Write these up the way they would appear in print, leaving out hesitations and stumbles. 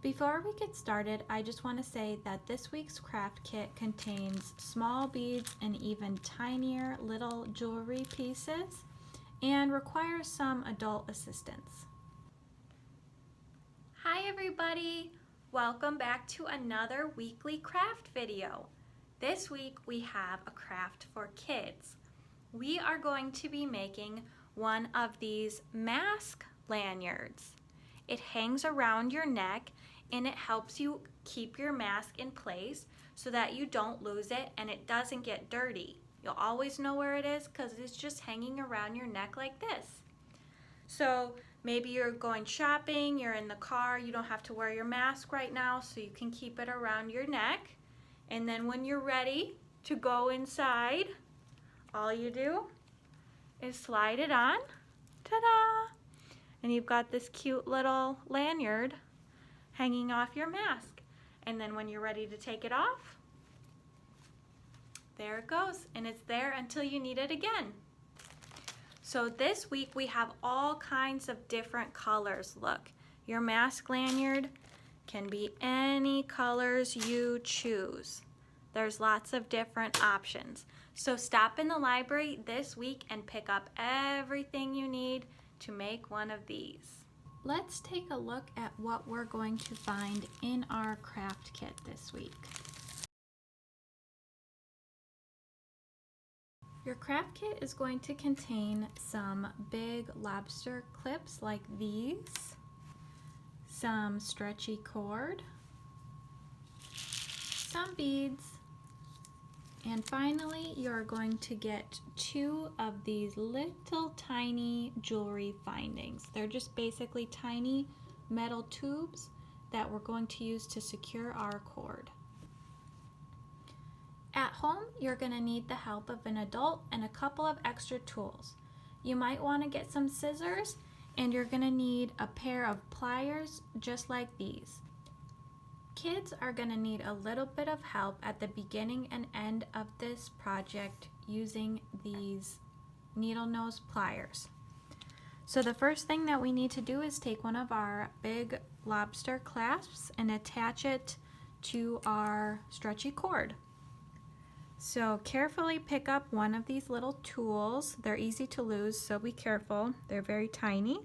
Before we get started, I just want to say that this week's craft kit contains small beads and even tinier little jewelry pieces and requires some adult assistance. Hi everybody! Welcome back to another weekly craft video. This week we have a craft for kids. We are going to be making one of these mask lanyards. It hangs around your neck and it helps you keep your mask in place so that you don't lose it and it doesn't get dirty. You'll always know where it is because it's just hanging around your neck like this. So maybe you're going shopping, you're in the car, you don't have to wear your mask right now, so you can keep it around your neck. And then when you're ready to go inside, all you do is slide it on. Ta-da! And you've got this cute little lanyard hanging off your mask. And then when you're ready to take it off, there it goes. And it's there until you need it again. So this week we have all kinds of different colors. Look, your mask lanyard can be any colors you choose. There's lots of different options. So stop in the library this week and pick up everything you need to make one of these. Let's take a look at what we're going to find in our craft kit this week. Your craft kit is going to contain some big lobster clips like these, some stretchy cord, some beads, and finally you're going to get 2 of these little tiny jewelry findings. They're just basically tiny metal tubes that we're going to use to secure our cord. At home, you're going to need the help of an adult and a couple of extra tools. You might want to get some scissors, and you're going to need a pair of pliers just like these. Kids are going to need a little bit of help at the beginning and end of this project using these needle nose pliers. So the first thing that we need to do is take one of our big lobster clasps and attach it to our stretchy cord. So carefully pick up one of these little tools. They're easy to lose, so be careful. They're very tiny.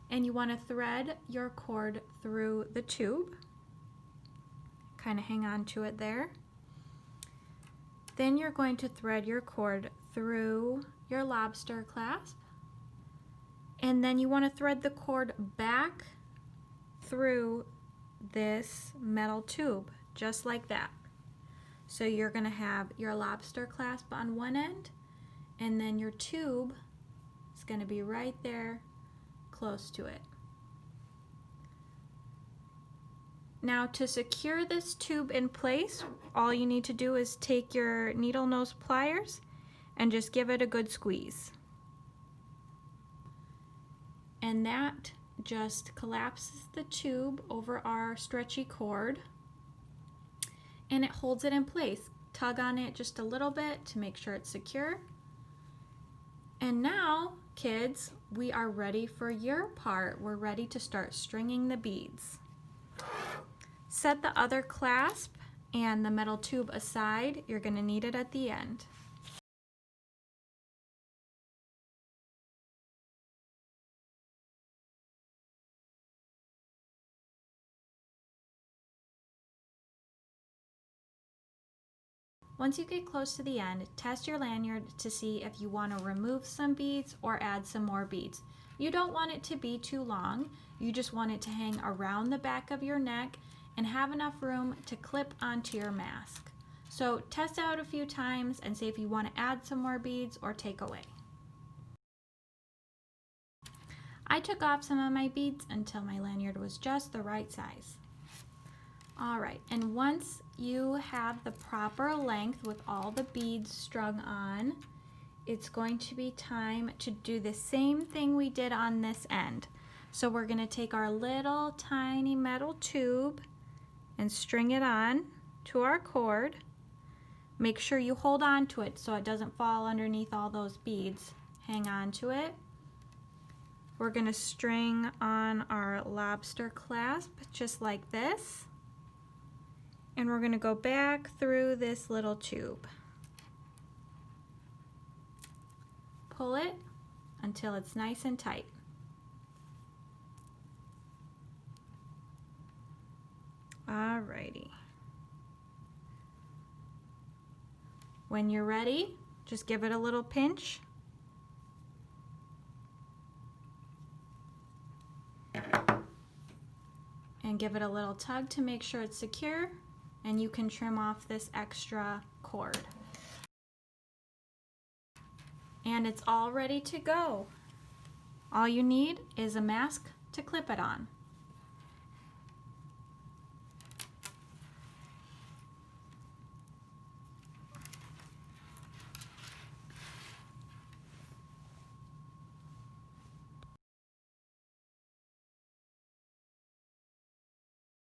And you want to thread your cord through the tube. Kind of hang on to it there. Then you're going to thread your cord through your lobster clasp. And then you want to thread the cord back through this metal tube, just like that. So you're going to have your lobster clasp on one end, and then your tube is going to be right there close to it. Now to secure this tube in place, all you need to do is take your needle nose pliers and just give it a good squeeze. And that just collapses the tube over our stretchy cord, and it holds it in place. Tug on it just a little bit to make sure it's secure. And now, kids, we are ready for your part. We're ready to start stringing the beads. Set the other clasp and the metal tube aside. You're going to need it at the end. Once you get close to the end, test your lanyard to see if you want to remove some beads or add some more beads. You don't want it to be too long. You just want it to hang around the back of your neck and have enough room to clip onto your mask. So test out a few times and see if you want to add some more beads or take away. I took off some of my beads until my lanyard was just the right size. All right, and once you have the proper length with all the beads strung on, it's going to be time to do the same thing we did on this end. So we're going to take our little tiny metal tube and string it on to our cord. Make sure you hold on to it so it doesn't fall underneath all those beads. Hang on to it. we're going to string on our lobster clasp just like this. And we're going to go back through this little tube. Pull it until it's nice and tight. Alrighty. When you're ready, just give it a little pinch. And give it a little tug to make sure it's secure, and you can trim off this extra cord. And it's all ready to go. All you need is a mask to clip it on.